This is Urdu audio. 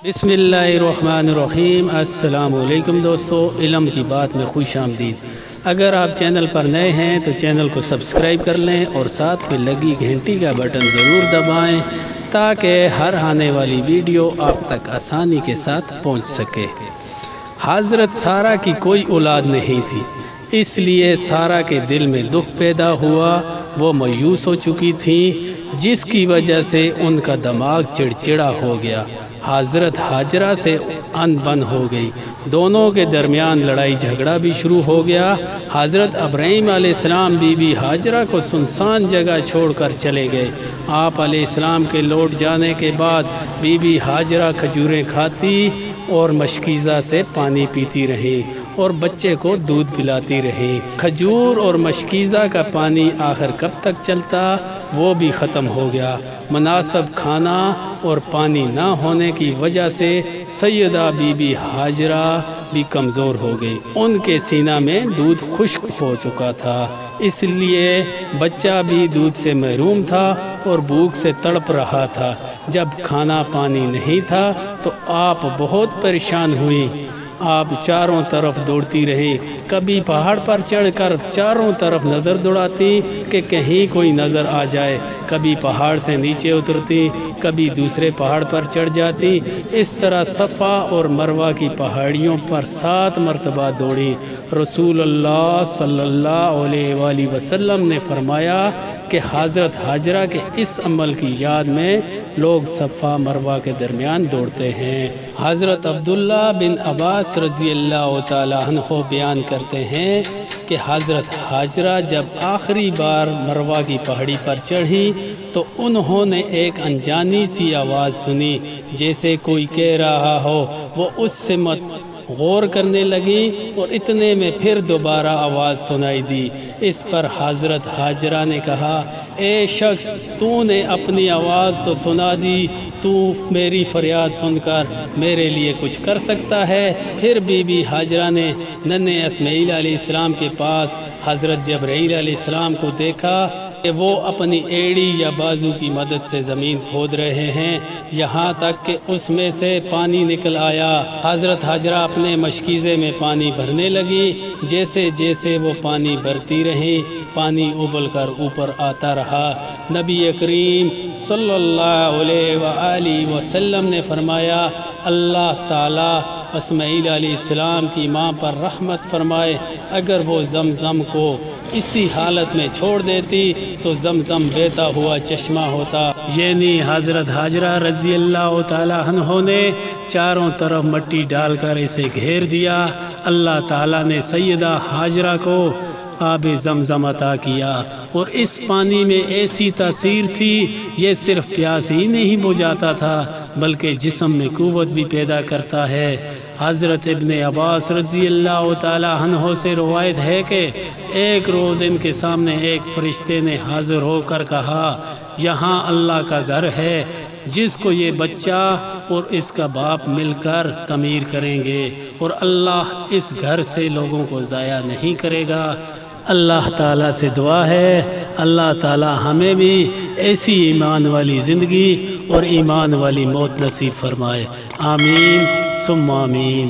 بسم اللہ الرحمن الرحیم۔ السلام علیکم دوستو، علم کی بات میں خوش آمدید۔ اگر آپ چینل پر نئے ہیں تو چینل کو سبسکرائب کر لیں اور ساتھ میں لگی گھنٹی کا بٹن ضرور دبائیں تاکہ ہر آنے والی ویڈیو آپ تک آسانی کے ساتھ پہنچ سکے۔ حضرت سارہ کی کوئی اولاد نہیں تھی، اس لیے سارہ کے دل میں دکھ پیدا ہوا۔ وہ مایوس ہو چکی تھیں، جس کی وجہ سے ان کا دماغ چڑچڑا ہو گیا۔ حضرت ہاجرہ سے ان بن ہو گئی، دونوں کے درمیان لڑائی جھگڑا بھی شروع ہو گیا۔ حضرت ابراہیم علیہ السلام بی بی ہاجرہ کو سنسان جگہ چھوڑ کر چلے گئے۔ آپ علیہ السلام کے لوٹ جانے کے بعد بی بی ہاجرہ کھجوریں کھاتی اور مشکیزہ سے پانی پیتی رہی اور بچے کو دودھ پلاتی رہی۔ کھجور اور مشکیزہ کا پانی آخر کب تک چلتا، وہ بھی ختم ہو گیا۔ مناسب کھانا اور پانی نہ ہونے کی وجہ سے سیدہ بی بی ہاجرہ بھی کمزور ہو گئی، ان کے سینہ میں دودھ خشک ہو چکا تھا، اس لیے بچہ بھی دودھ سے محروم تھا اور بھوک سے تڑپ رہا تھا۔ جب کھانا پانی نہیں تھا تو آپ بہت پریشان ہوئی۔ آپ چاروں طرف دوڑتی رہی، کبھی پہاڑ پر چڑھ کر چاروں طرف نظر دوڑاتی کہ کہیں کوئی نظر آ جائے، کبھی پہاڑ سے نیچے اترتی، کبھی دوسرے پہاڑ پر چڑھ جاتی۔ اس طرح صفا اور مروہ کی پہاڑیوں پر 7 مرتبہ دوڑی۔ رسول اللہ صلی اللہ علیہ وآلہ وسلم نے فرمایا کہ حضرت ہاجرہ کے اس عمل کی یاد میں لوگ صفا مروہ کے درمیان دوڑتے ہیں۔ حضرت عبداللہ بن عباس رضی اللہ تعالی عنہ بیان کرتے ہیں کہ حضرت ہاجرہ جب آخری بار مروہ کی پہاڑی پر چڑھی تو انہوں نے ایک انجانی سی آواز سنی، جیسے کوئی کہہ رہا ہو۔ وہ اس سے غور کرنے لگی اور اتنے میں پھر دوبارہ آواز سنائی دی۔ اس پر حضرت ہاجرہ نے کہا، اے شخص، تو نے اپنی آواز تو سنا دی، تو میری فریاد سن کر میرے لیے کچھ کر سکتا ہے؟ پھر بی بی ہاجرہ نے ننھے اسماعیل علیہ السلام کے پاس حضرت جبرائیل علیہ السلام کو دیکھا کہ وہ اپنی ایڑی یا بازو کی مدد سے زمین کھود رہے ہیں، یہاں تک کہ اس میں سے پانی نکل آیا۔ حضرت ہاجرہ اپنے مشکیزے میں پانی بھرنے لگی، جیسے جیسے وہ پانی بھرتی رہی، پانی ابل کر اوپر آتا رہا۔ نبی کریم صلی اللہ علیہ وآلہ وسلم نے فرمایا، اللہ تعالی اسماعیل علیہ السلام کی ماں پر رحمت فرمائے، اگر وہ زمزم کو اسی حالت میں چھوڑ دیتی تو زمزم بہتا ہوا چشمہ ہوتا۔ یعنی حضرت ہاجرہ رضی اللہ تعالی عنہ نے چاروں طرف مٹی ڈال کر اسے گھیر دیا۔ اللہ تعالیٰ نے سیدہ ہاجرہ کو آب زمزم عطا کیا اور اس پانی میں ایسی تاثیر تھی، یہ صرف پیاس ہی نہیں بجھاتا تھا بلکہ جسم میں قوت بھی پیدا کرتا ہے۔ حضرت ابن عباس رضی اللہ تعالی عنہ سے روایت ہے کہ ایک روز ان کے سامنے ایک فرشتے نے حاضر ہو کر کہا، یہاں اللہ کا گھر ہے جس کو یہ بچہ اور اس کا باپ مل کر تعمیر کریں گے، اور اللہ اس گھر سے لوگوں کو ضائع نہیں کرے گا۔ اللہ تعالیٰ سے دعا ہے اللہ تعالیٰ ہمیں بھی ایسی ایمان والی زندگی اور ایمان والی موت نصیب فرمائے، آمین ثم آمین۔